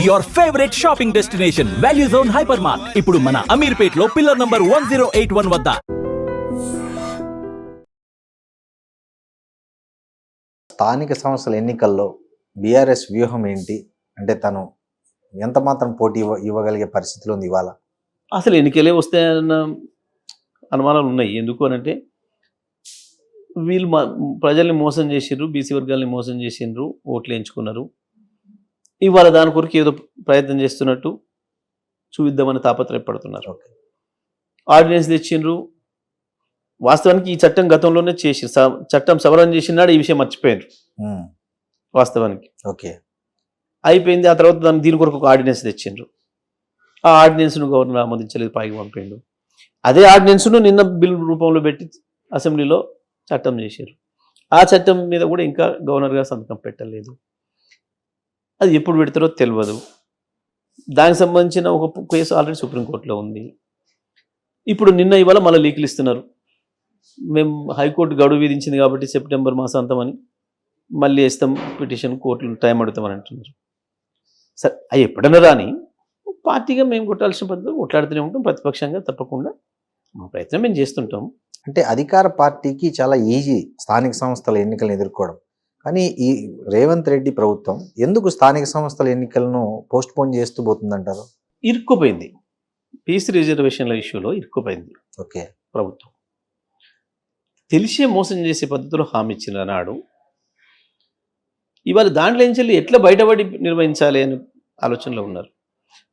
Your favourite shopping destination value zone hyper mart ఇప్పుడు మన అమీర్పేట్ లో పిల్లర్ నంబర్ 1081 వద్ద. స్థానిక సంస్థల ఎన్నికల్లో బీఆర్ఎస్ వ్యూహం ఏంటి? అంటే తను ఎంత మాత్రం పోటీ ఇవ్వగలిగే పరిస్థితిలో ఉంది ఇవాళ? అసలు ఎన్నికలే వస్తాయన్న అనుమానాలు ఉన్నాయి. ఎందుకు అనంటే వీళ్ళు ప్రజల్ని మోసం చేసిండ్రు, బీసీ వర్గాల్ని మోసం చేసిండ్రు, ఓట్లు ఎంచుకున్నారు. ఇవాళ దాని కొరకు ఏదో ప్రయత్నం చేస్తున్నట్టు చూపిద్దామని తాపత్రయపడుతున్నారు. ఆర్డినెన్స్ తెచ్చిండ్రు. వాస్తవానికి ఈ చట్టం గతంలోనే చేసి చట్టం సవరణ చేసినాడు, ఈ విషయం మర్చిపోయారు వాస్తవానికి. ఓకే, అయిపోయింది. ఆ తర్వాత దీని కొరకు ఒక ఆర్డినెన్స్ తెచ్చిండ్రు. ఆ ఆర్డినెన్స్ను గవర్నర్ ఆమోదించలేదు, పైకి పంపిండు. అదే ఆర్డినెన్స్ను నిన్న బిల్ రూపంలో పెట్టి అసెంబ్లీలో చట్టం చేశారు. ఆ చట్టం మీద కూడా ఇంకా గవర్నర్ గారు సంతకం పెట్టలేదు. అది ఎప్పుడు పెడతారో తెలియదు. దానికి సంబంధించిన ఒక కేసు ఆల్రెడీ సుప్రీంకోర్టులో ఉంది. ఇప్పుడు నిన్న ఇవాళ మళ్ళీ లీకులు ఇస్తున్నారు. మేము హైకోర్టు గడువు విధించింది కాబట్టి సెప్టెంబర్ మాసాంతమని మళ్ళీ వేస్తాం పిటిషన్, కోర్టులు టైం అడుగుతామని అంటున్నారు. సరే, అవి ఎప్పుడన్నా రాని పార్టీగా మేము కొట్టాల్సిన పద్ధతిలో కొట్లాడుతూనే ఉంటాం. ప్రతిపక్షంగా తప్పకుండా మా ప్రయత్నం మేము చేస్తుంటాం. అంటే అధికార పార్టీకి చాలా ఈజీ స్థానిక సంస్థల ఎన్నికలను ఎదుర్కోవడం. కానీ ఈ రేవంత్ రెడ్డి ప్రభుత్వం ఎందుకు స్థానిక సంస్థల ఎన్నికలను పోస్ట్ పోన్ చేస్తూ పోతుందంటారు? ఇరుక్కుపోయింది. పీసీ రిజర్వేషన్ల ఇష్యూలో ఇరుక్కుపోయింది ఓకే ప్రభుత్వం. తెలిసే మోసం చేసే పద్ధతిలో హామీ ఇచ్చిన నాడు ఇవాళ దాంట్లో నుంచి ఎట్లా బయటపడి నిర్వహించాలి అని ఆలోచనలో ఉన్నారు.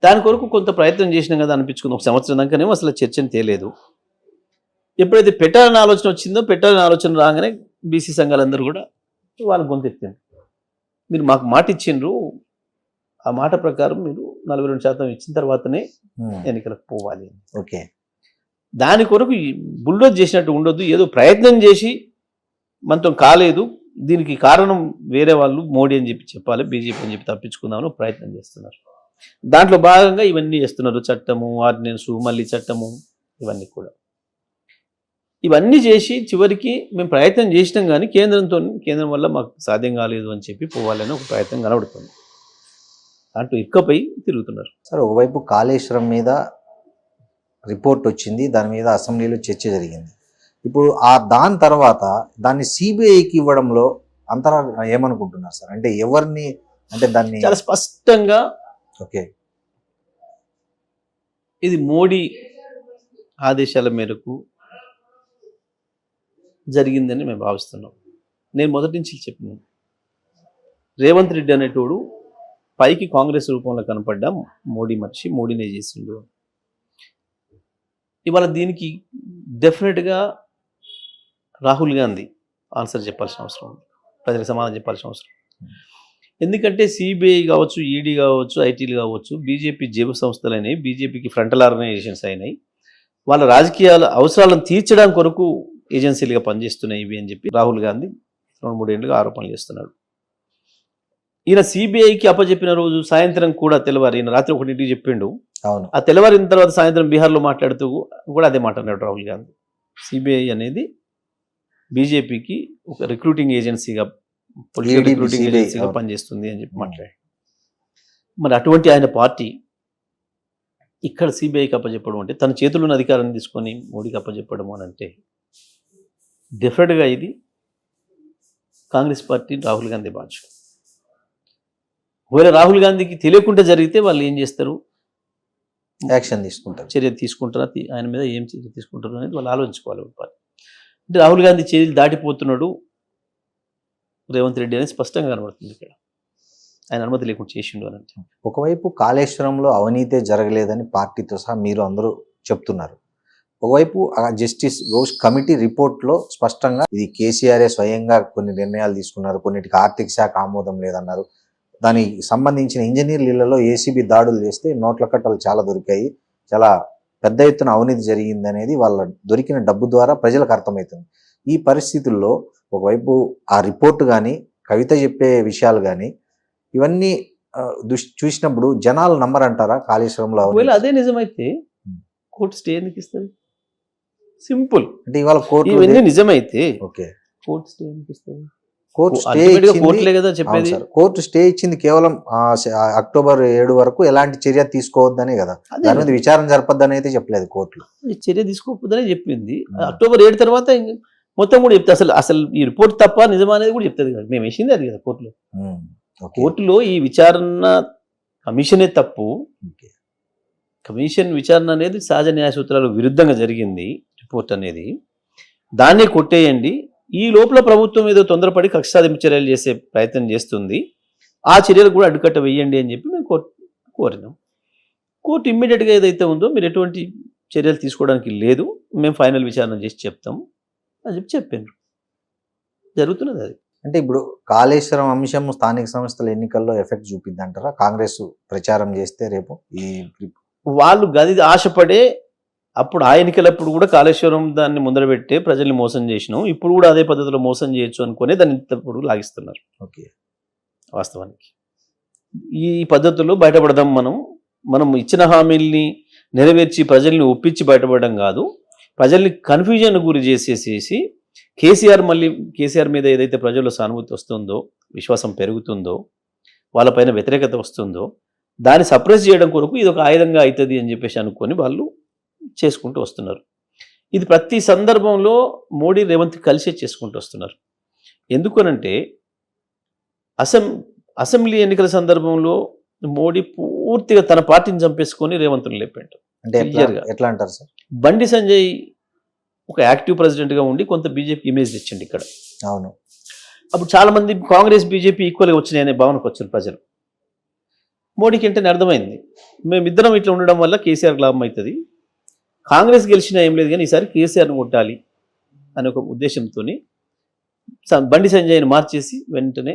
దాని కొరకు కొంత ప్రయత్నం చేసినాం కదా అనిపించుకుంది. ఒక సంవత్సరం దాకానేమో అసలు చర్చను తేలేదు. ఎప్పుడైతే పెట్టాలని ఆలోచన వచ్చిందో, పెట్టాలని ఆలోచన రాగానే బీసీ సంఘాలందరూ కూడా వాళ్ళు గొంతెత్తింది. మీరు మాకు మాట ఇచ్చిండ్రు, ఆ మాట ప్రకారం మీరు 42% ఇచ్చిన తర్వాతనే ఎన్నికలకు పోవాలి. ఓకే, దాని కొరకు బుల్డోజ్ చేసినట్టు ఉండొద్దు. ఏదో ప్రయత్నం చేసి మనతో కాలేదు, దీనికి కారణం వేరే వాళ్ళు, మోడీ అని చెప్పాలి, బీజేపీ అని చెప్పి తప్పించుకుందామని ప్రయత్నం చేస్తున్నారు. దాంట్లో భాగంగా ఇవన్నీ చేస్తున్నారు. చట్టము, ఆర్డినెన్సు, మళ్ళీ చట్టము, ఇవన్నీ చేసి చివరికి మేము ప్రయత్నం చేసినాం కానీ కేంద్రం వల్ల మాకు సాధ్యం కాలేదు అని చెప్పి పోవాలని ఒక ప్రయత్నం కనబడుతుంది. దాంట్లో ఇక్కపై తిరుగుతున్నారు. సార్, ఒకవైపు కాళేశ్వరం మీద రిపోర్ట్ వచ్చింది, దాని మీద అసెంబ్లీలో చర్చ జరిగింది. ఇప్పుడు దాని తర్వాత దాన్ని సిబిఐకి ఇవ్వడంలో అంతరా ఏమనుకుంటున్నారు సార్? అంటే ఎవరిని, అంటే దాన్ని చాలా స్పష్టంగా ఓకే ఇది మోడీ ఆదేశాల మేరకు జరిగిందని మేము భావిస్తున్నాం. నేను మొదటి నుంచి చెప్పినాను, రేవంత్ రెడ్డి అనేటోడు పైకి కాంగ్రెస్ రూపంలో కనపడ్డా మోడీ మనిషి, మోడీనే చేసిండు. ఇవాళ దీనికి డెఫినెట్గా రాహుల్ గాంధీ ఆన్సర్ చెప్పాల్సిన అవసరం ఉంది, ప్రజలకు సమాధానం చెప్పాల్సిన అవసరం. ఎందుకంటే సిబిఐ కావచ్చు, ఈడీ కావచ్చు, ఐటీలు కావచ్చు, బీజేపీ జేబు సంస్థలు అయినాయి, బీజేపీకి ఫ్రంటల్ ఆర్గనైజేషన్స్ అయినాయి. వాళ్ళ రాజకీయాల అవసరాలను తీర్చడానికి కొరకు ఏజెన్సీలుగా పనిచేస్తున్నాయి ఇవి అని చెప్పి రాహుల్ గాంధీ 2-3 ఏళ్ళుగా ఆరోపణలు చేస్తున్నాడు. ఈయన సిబిఐకి అప్పచెప్పిన రోజు సాయంత్రం కూడా తెల్లవారు, ఈయన రాత్రి 1ంటికి చెప్పిండు. అవును, ఆ తెల్లవారిన తర్వాత సాయంత్రం బీహార్లో మాట్లాడుతూ కూడా అదే మాట్లాడినాడు రాహుల్ గాంధీ. సిబిఐ అనేది బీజేపీకి ఒక రిక్రూటింగ్ ఏజెన్సీగా, పొలిటికల్ రిక్రూటింగ్ ఏజెన్సీగా పనిచేస్తుంది అని చెప్పి మాట్లాడాడు. మరి అటువంటి ఆయన పార్టీ ఇక్కడ సిబిఐకి అప్పచెప్పడం అంటే, తన చేతుల్లో ఉన్న అధికారాన్ని తీసుకొని మోడీకి అప్పచెప్పడం అని అంటే డెఫినెట్గా ఇది కాంగ్రెస్ పార్టీ, రాహుల్ గాంధీ బాధ్యత. ఒకవేళ రాహుల్ గాంధీకి తెలియకుండా జరిగితే వాళ్ళు ఏం చేస్తారు? యాక్షన్ తీసుకుంటారు, చర్య తీసుకుంటారా, ఆయన మీద ఏం చర్య తీసుకుంటారు అనేది వాళ్ళు ఆలోచించుకోవాలి. అంటే రాహుల్ గాంధీ చర్యలు దాటిపోతున్నాడు రేవంత్ రెడ్డి అనేది స్పష్టంగా కనబడుతుంది. ఇక్కడ ఆయన అనుమతి లేకుండా చేసిండు అని అంటే, ఒకవైపు కాళేశ్వరంలో అవినీతే జరగలేదని పార్టీతో సహా మీరు అందరూ చెప్తున్నారు. ఒకవైపు జస్టిస్ ఘోష్ కమిటీ రిపోర్ట్లో స్పష్టంగా ఇది కేసీఆర్ఏ స్వయంగా కొన్ని నిర్ణయాలు తీసుకున్నారు, కొన్నిటికి ఆర్థిక శాఖ ఆమోదం లేదన్నారు. దానికి సంబంధించిన ఇంజనీర్ల ఇళ్లలో ఏసీబీ దాడులు చేస్తే నోట్ల కట్టలు చాలా దొరికాయి, చాలా పెద్ద ఎత్తున అవినీతి జరిగింది అనేది వాళ్ళ దొరికిన డబ్బు ద్వారా ప్రజలకు అర్థమవుతుంది. ఈ పరిస్థితుల్లో ఒకవైపు ఆ రిపోర్టు కానీ, కవిత చెప్పే విషయాలు కానీ, ఇవన్నీ చూసినప్పుడు జనాలు నమ్మరంటారా కాళేశ్వరంలో? అదే నిజమైతే కోర్టు స్టే ఎందుకు ఇస్తుంది? సింపుల్. అంటే ఇవాళ కోర్టు ఇవన్నీ నిజమైతే ఓకే, కోర్టు స్టే ఎందుకు ఇస్తుంది? కోర్టు స్టే Ultimate గా ఇచ్చింది. కోర్టులే కదా అవును చెప్పేది. సార్, కోర్టు స్టే ఇచ్చింది కేవలం అక్టోబర్ 7 వరకు ఎలాంటి చర్య తీసుకోవద్దనే కదా, అదే దాని మీద విచారణ జరపద్దని అయితే చెప్పలేదు కోర్టులో. ఈ చర్య తీసుకోకపోతేనే చెప్పింది. అక్టోబర్ 7 తర్వాత మొత్తం కూడా చెప్తే అసలు ఈ రిపోర్ట్ తప్ప నిజమా అనేది కూడా చెప్తుంది కదా. మేము వేసింది అది కదా కోర్టులో. ఓకే. కోర్టులో ఈ విచారణ కమిషనే తప్పు. ఓకే. కమిషన్ విచారణ అనేది సహజ న్యాయ సూత్రాలకు విరుద్ధంగా జరిగింది రిపోర్ట్ అనేది. దాన్నే కొట్టేయండి. ఈ లోపల ప్రభుత్వం ఏదో తొందరపడి కక్ష సాధింపు చర్యలు చేసే ప్రయత్నం చేస్తుంది. ఆ చర్యలు కూడా అడ్డుకట్ట వేయండి అని చెప్పి మేము కోరినాం. కోర్టు ఇమ్మీడియట్గా ఏదైతే ఉందో మీరు ఎటువంటి చర్యలు తీసుకోవడానికి లేదు, మేము ఫైనల్ విచారణ చేసి చెప్తాము అని చెప్పి చెప్పారు. జరుగుతున్నది అది. అంటే ఇప్పుడు కాళేశ్వరం అంశం స్థానిక సంస్థల ఎన్నికల్లో ఎఫెక్ట్ చూపిద్దంటారా? కాంగ్రెస్ ప్రచారం చేస్తే రేపు ఈ వాళ్ళు గది ఆశపడే అప్పుడు ఆ ఎన్నికలప్పుడు కూడా కాళేశ్వరం దాన్ని ముందర పెట్టే ప్రజల్ని మోసం చేసినాం, ఇప్పుడు కూడా అదే పద్ధతిలో మోసం చేయొచ్చు అనుకునే దాన్ని ఇప్పుడు లాగిస్తున్నారు. ఓకే. వాస్తవానికి ఈ పద్ధతుల్లో బయటపడదాం. మనం ఇచ్చిన హామీల్ని నెరవేర్చి ప్రజల్ని ఒప్పించి బయటపడడం కాదు, ప్రజల్ని కన్ఫ్యూజన్ గురి చేసేసేసి కేసీఆర్ మీద ఏదైతే ప్రజల్లో సానుభూతి వస్తుందో, విశ్వాసం పెరుగుతుందో, వాళ్ళపైన వ్యతిరేకత వస్తుందో దాన్ని సప్రెస్ చేయడం కొరకు ఇది ఒక ఆయుధంగా అవుతుంది అని చెప్పేసి అనుకొని వాళ్ళు చేసుకుంటూ వస్తున్నారు. ఇది ప్రతి సందర్భంలో మోడీ రేవంత్ కలిసే చేసుకుంటూ వస్తున్నారు. ఎందుకనంటే అసెంబ్లీ ఎన్నికల సందర్భంలో మోడీ పూర్తిగా తన పార్టీని చంపేసుకొని రేవంత్ని లేపాడు. అంటే ఎట్లా అంటారు సార్? బండి సంజయ్ ఒక యాక్టివ్ ప్రెసిడెంట్గా ఉండి కొంత బీజేపీ ఇమేజ్ తెచ్చిండు ఇక్కడ. అవును. అప్పుడు చాలా మంది కాంగ్రెస్ బీజేపీ ఈక్వల్గా వచ్చినాయి అనే భావనకు వచ్చారు ప్రజలు. మోడీకి అంటే అర్థమైంది, మేమిద్దరం ఇట్లా ఉండడం వల్ల కేసీఆర్ లాభం అవుతుంది, కాంగ్రెస్ గెలిచినా ఏం లేదు కానీ ఈసారి కేసీఆర్ను కొట్టాలి అనే ఒక ఉద్దేశంతో బండి సంజయ్ని మార్చేసి వెంటనే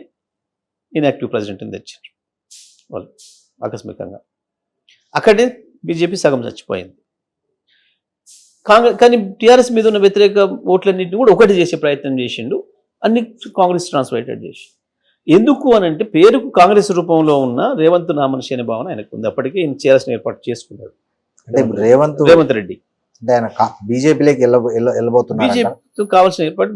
ఇన్యాక్టివ్ ప్రెసిడెంట్ని తెచ్చారు వాళ్ళు ఆకస్మికంగా. అక్కడే బీజేపీ సగం చచ్చిపోయింది. కానీ టీఆర్ఎస్ మీద ఉన్న వ్యతిరేక ఓట్లన్నింటినీ కూడా ఒకటి చేసే ప్రయత్నం చేసిండు, అన్ని కాంగ్రెస్ ట్రాన్స్లేటెడ్ చేసి. ఎందుకు అని అంటే పేరుకు కాంగ్రెస్ రూపంలో ఉన్న రేవంత్ నా మనిషి అనే భావన ఆయనకు ఉంది. అప్పటికే ఈయన చేయాల్సిన ఏర్పాటు చేసుకున్నాడు. అంటే రేవంత్ రెడ్డి అంటే ఆయన బీజేపీలోకి వెళ్ళబోతున్నారు. బీజేపీ కావాల్సిన ఏర్పాటు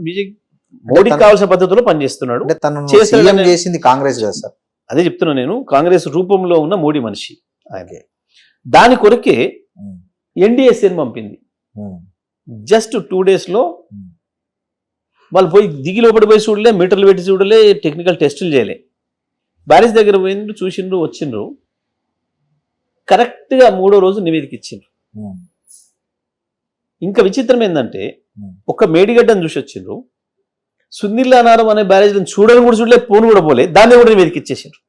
మోడీకి కావాల్సిన పద్ధతిలో పనిచేస్తున్నాడు. అంటే తను సీఎం చేసింది కాంగ్రెస్ కదా సార్? అదే చెప్తున్నా నేను, కాంగ్రెస్ రూపంలో ఉన్న మోడీ మనిషి ఆయన. దాని కొరకే ఎన్డీఎస్ఏని పంపింది. జస్ట్ 2 days వాళ్ళు పోయి దిగి లోపడి పోయి చూడలే, మీటర్లు పెట్టి చూడలే, టెక్నికల్ టెస్టులు చేయలే. బ్యారేజ్ దగ్గర పోయిండ్రు, చూసిండ్రు, వచ్చిండ్రు. కరెక్ట్గా 3వ రోజు నివేదిక ఇచ్చిండ్రు. ఇంకా విచిత్రం ఏంటంటే ఒక మేడిగడ్డను చూసి వచ్చిండ్రు, సునీల్ అనారం అనే బ్యారేజ్లను చూడని కూడా చూడలే, పోను కూడా పోలే, దాన్ని కూడా నివేదిక ఇచ్చేసిండ్రు.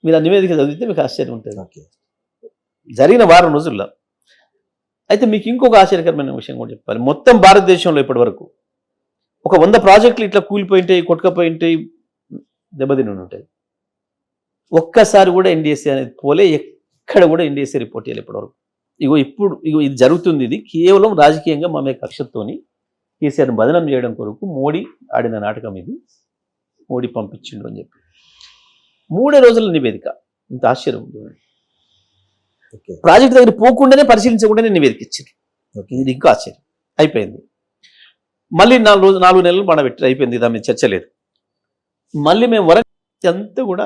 మీరు ఆ నివేదిక చదివితే మీకు ఆశ్చర్యం ఉంటుంది. జరిగిన 1 రోజుల్లో. అయితే మీకు ఇంకొక ఆశ్చర్యకరమైన విషయం కూడా చెప్పాలి. మొత్తం భారతదేశంలో ఇప్పటి వరకు ఒక 100 ప్రాజెక్టులు ఇట్లా కూలిపోయింటాయి, కొట్టుకపోయింటాయి, దెబ్బతిని ఉంటాయి. ఒక్కసారి కూడా ఎన్డీఎస్ఏ అనేది పోలే, ఎక్కడ కూడా ఎన్డీఎస్ఏ రిపోర్ట్ చేయాలి ఇప్పటివరకు. ఇప్పుడు ఇది జరుగుతుంది. ఇది కేవలం రాజకీయంగా మామే కక్షతోని కేసీఆర్ని బదనం చేయడం కొరకు మోడీ ఆడిన నాటకం ఇది. మోడీ పంపించిండు అని చెప్పి 3 రోజుల నివేదిక. ఇంత ఆశ్చర్యం. ప్రాజెక్ట్ దగ్గర పోకుండానే పరిశీలించకుండానే నివేదిక ఇచ్చారు. ఇది ఇంకా ఆశ్చర్యం. అయిపోయింది. మళ్ళీ 4 నెలలు పడబెట్టి అయిపోయింది, దాని మీద చర్చ లేదు. మళ్ళీ మేము వరంగల్ అంతా కూడా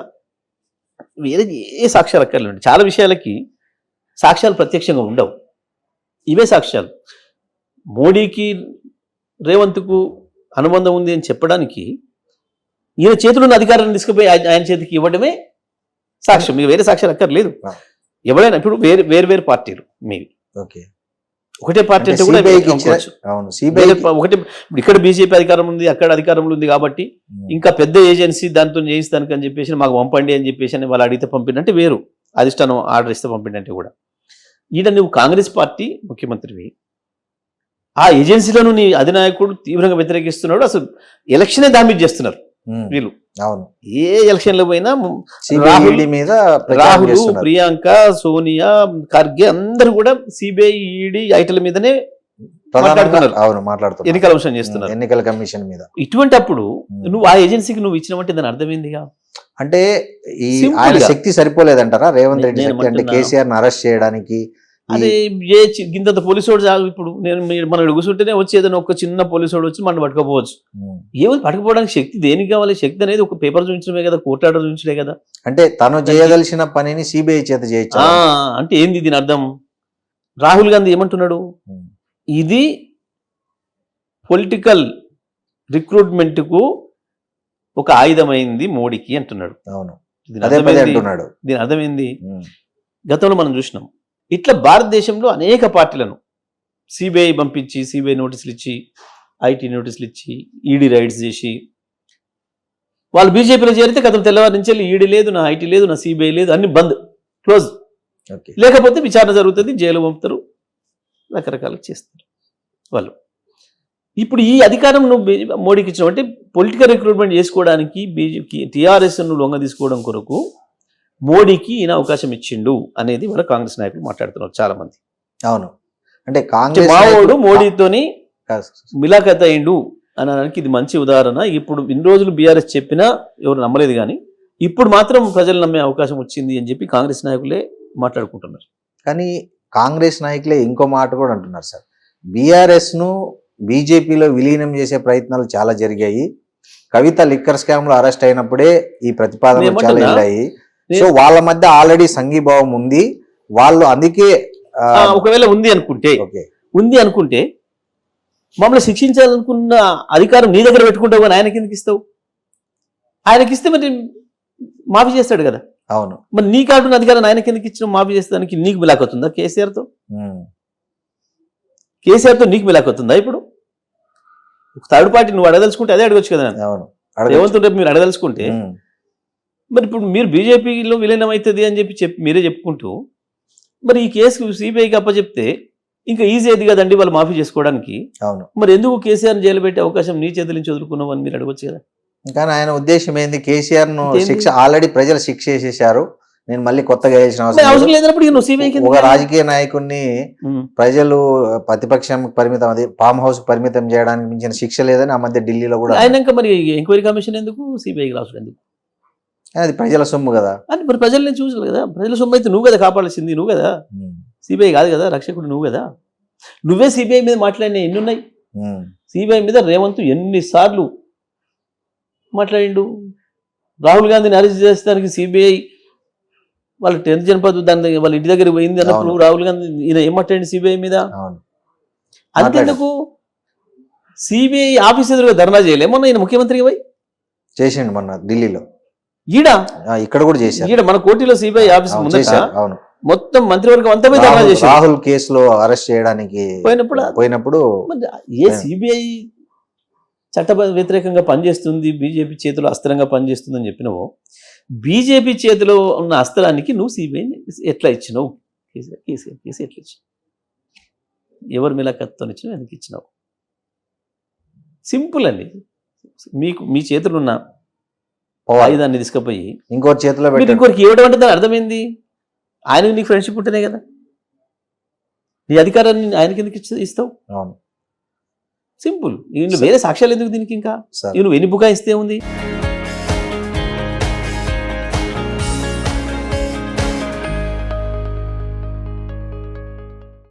వేరే ఏ సాక్ష్యాలు అక్కర్లేండి. చాలా విషయాలకి సాక్ష్యాలు ప్రత్యక్షంగా ఉండవు, ఇవే సాక్ష్యాలు. మోడీకి రేవంత్కు అనుబంధం ఉంది అని చెప్పడానికి ఈయన చేతిలో ఉన్న అధికారాన్ని తీసుకుపోయి ఆయన చేతికి ఇవ్వడమే సాక్ష్యం, మీకు వేరే సాక్ష్యాలు అక్కర్లేదు. ఎవరైనా ఇప్పుడు వేరు పార్టీలు మీవి, ఒకటే పార్టీ అంటే కూడా ఒకటి. ఇక్కడ బీజేపీ అధికారం ఉంది, అక్కడ అధికారంలో ఉంది కాబట్టి ఇంకా పెద్ద ఏజెన్సీ దాంతో చేయిస్తానికి అని చెప్పేసి మాకు పంపండి అని చెప్పేసి వాళ్ళు అడిగితే పంపిండంటే వేరు, అధిష్టానం ఆర్డర్ ఇస్తే పంపిండంటే కూడా. ఈడ నువ్వు కాంగ్రెస్ పార్టీ ముఖ్యమంత్రివి, ఆ ఏజెన్సీలను నీ అధినాయకుడు తీవ్రంగా వ్యతిరేకిస్తున్నాడు. అసలు ఎలక్షనే డామేజ్ చేస్తున్నారు వీళ్ళు. ఏ ఎలక్షన్లో పోయినా రాహుల్, ప్రియాంక, సోనియా, ఖర్గే అందరూ కూడా సిబిఐ, ఈడీ, ఐటీల మీదనే మాట్లాడుతున్నారు, ఎన్నికల అంశం చేస్తున్నారు, ఎన్నికల కమిషన్ మీద. ఇటువంటి అప్పుడు నువ్వు ఆ ఏజెన్సీకి నువ్వు ఇచ్చినవంటే దాని అర్థమైందిగా. అంటే ఆయన శక్తి సరిపోలేదంటారా రేవంత్ రెడ్డి శక్తి? అంటే కేసీఆర్ ని అరెస్ట్ చేయడానికి, అదే ఇంత పోలీసోడు చాలు ఇప్పుడు మనం కూర్చుంటేనే వచ్చి ఏదైనా ఒక చిన్న పోలీసోడు వచ్చి మనం పట్టుకోపోవచ్చు. ఏమో పట్టుకోవడానికి శక్తి దేనికి కావాలి? శక్తి అనేది ఒక పేపర్ చూపించడమే కదా, కోర్టు ఆర్డర్ చూపించడే కదా. అంటే తను చేయదలిసిన పనిని సిబిఐ చేత చేయొచ్చు. అంటే ఏంది దీని అర్థం? రాహుల్ గాంధీ ఏమంటున్నాడు? ఇది పొలిటికల్ రిక్రూట్మెంట్ కు ఒక ఆయుధమైంది మోడీకి అంటున్నాడు. అవును, దీని అర్థమైంది. గతంలో మనం చూసినాం ఇట్లా భారతదేశంలో అనేక పార్టీలను సిబిఐ పంపించి, సిబిఐ నోటీసులు ఇచ్చి, ఐటీ నోటీసులు ఇచ్చి, ఈడీ రైడ్స్ చేసి, వాళ్ళు బీజేపీలో చేరితే గతం తెల్లవారి నుంచి ఈడీ లేదు, నా ఐటీ లేదు, నా సిబిఐ లేదు, అన్ని బంద్, క్లోజ్. లేకపోతే విచారణ జరుగుతుంది, జైలు పంపుతారు, రకరకాలు చేస్తారు వాళ్ళు. ఇప్పుడు ఈ అధికారం నువ్వు మోడీకి ఇచ్చినావు అంటే పొలిటికల్ రిక్రూట్మెంట్ చేసుకోవడానికి బీజేపీ టీఆర్ఎస్ ను లొంగ తీసుకోవడం కొరకు మోడీకి ఈయన అవకాశం ఇచ్చిండు అనేది వాళ్ళ కాంగ్రెస్ నాయకులు మాట్లాడుతున్నారు చాలా మంది. అవును, అంటే కాంగ్రెస్ మావోడు మోడీతోని మిలాఖత్ అయిండు అనడానికి ఇది మంచి ఉదాహరణ. ఇప్పుడు ఇన్ని రోజులు బీఆర్ఎస్ చెప్పినా ఎవరు నమ్మలేదు, కానీ ఇప్పుడు మాత్రం ప్రజలు నమ్మే అవకాశం వచ్చింది అని చెప్పి కాంగ్రెస్ నాయకులే మాట్లాడుకుంటున్నారు. కానీ కాంగ్రెస్ నాయకులే ఇంకో మాట కూడా అంటున్నారు సార్, బీఆర్ఎస్ ను బీజేపీలో విలీనం చేసే ప్రయత్నాలు చాలా జరిగాయి. కవిత లిక్కర్ స్కామ్ లో అరెస్ట్ అయినప్పుడే ఈ ప్రతిపాదనలు చాలా వెళ్ళాయి. సో వాళ్ళ మధ్య ఆల్రెడీ సంఘీభావం ఉంది, వాళ్ళు అందుకే ఒకవేళ ఉంది అనుకుంటే మమ్మల్ని శిక్షించాలనుకున్న అధికారం నీ దగ్గర పెట్టుకుంటావు, కానీ ఆయనకి ఎందుకు ఇస్తావు? ఆయనకి ఇస్తే మరి మాఫీ చేస్తాడు కదా. అవును, మరి నీ కాకుండా అధికారం ఆయనకి ఎందుకు ఇచ్చిన? మాఫీ చేస్తానికి నీకు మిలాకొతుందా? కేసీఆర్తో నీకు మిలాకొతుందా? ఇప్పుడు థర్డ్ పార్టీ నువ్వు అడగదలుచుకుంటే అదే అడగొచ్చు కదా. రేవంత్ రేపు మీరు అడగదలుచుకుంటే మరి ఇప్పుడు మీరు బీజేపీలో విలీనం అవుతుంది అని చెప్పి మీరే చెప్పుకుంటూ మరి ఈ కేసు సిబిఐకి అప్పచెప్తే ఇంకా ఈజీ అది కదండి వాళ్ళు మాఫీ చేసుకోవడానికి. అవును, మరి ఎందుకు కేసీఆర్ జైలు పెట్టే అవకాశం నీ చేతుల నుంచి వదులుకున్నావు అని మీరు అడగొచ్చు కదా. కానీ ఆయన ఉద్దేశం ఏంది? కేసీఆర్ ను శిక్ష ఆల్రెడీ ప్రజలు శిక్ష చేసేసారు, నేను మళ్ళీ కొత్తగా వేయాల్సిన అవసరం లేదన్నప్పుడు ఒక రాజకీయ నాయకుడిని ప్రజలు ప్రతిపక్షం పరిమితం, అది ఫామ్ హౌస్ పరిమితం చేయడానికి మించిన శిక్ష లేదని ఆ మధ్య ఢిల్లీలో కూడా. అయినాక మరి ఎంక్వైరీ కమిషన్ ఎందుకు? సిబిఐకి రాసుడు ఎందుకు? అది ప్రజల సొమ్ము కదా. అని మరి ప్రజల్ని చూసారు కదా. ప్రజల సొమ్ము అయితే నువ్వు కదా కాపాడాల్సింది, నువ్వు కదా, సిబిఐ కాదు కదా. రక్షకుడు నువ్వు కదా. నువ్వే సిబిఐ మీద మాట్లాడినా ఎన్ని ఉన్నాయి? సిబిఐ మీద రేవంత్ ఎన్నిసార్లు మాట్లాడిండు? రాహుల్ గాంధీని అరెస్ట్ చేస్తానికి సిబిఐ వాళ్ళ 10th జనపద దాన్ని వాళ్ళ ఇంటి దగ్గర పోయింది అన్నప్పుడు రాహుల్ గాంధీ ఈయన ఏం మాట్లాడింది సిబిఐ మీద? అంతేందుకు సిబిఐ ఆఫీస్ ఎదురుగా ధర్నా చేయలే మొన్న ఈయన ముఖ్యమంత్రికి పోయి చేసిండు మొన్న ఢిల్లీలో. ఇక్కడ కూడా చేశారు. ఈడ మన కోర్టులో సిబిఐ ఆఫీస్ మొత్తం మంత్రివర్గం అంతా మీద ధర్నా చేశారు. రాహుల్ కేసులో అరెస్ట్ చేయడానికి పోయినప్పుడు ఏ సిబిఐ చట్ట వ్యతిరేకంగా పనిచేస్తుంది, బీజేపీ చేతిలో అస్త్రంగా పనిచేస్తుంది అని చెప్పినావు. బీజేపీ చేతిలో ఉన్న అస్త్రానికి నువ్వు సిబిఐని ఎట్లా ఇచ్చినావు? కేసీఆర్ కేసు ఎట్లా ఇచ్చినావు? ఎవరి మిలాఖత్తో ఇచ్చినావు? ఎందుకు ఇచ్చినావు? సింపుల్ అండి. మీ చేతులు ఉన్న ఆయుధాన్ని తీసుకుపోయి ఇంకోటి చేతిలో ఇంకోరికి ఇవ్వడం అంటే దాని అర్థమైంది. ఆయనకి నీకు ఫ్రెండ్షిప్ ఉంటేనే కదా. నీ అధికారాన్ని ఆయనకి ఎందుకు ఇస్తావు? అవును, సింపుల్. వేరే సాక్ష్యాలు ఎందుకు దీనికి? ఇంకా నువ్వు ఎన్ని బుకాయిస్తే ఉంది?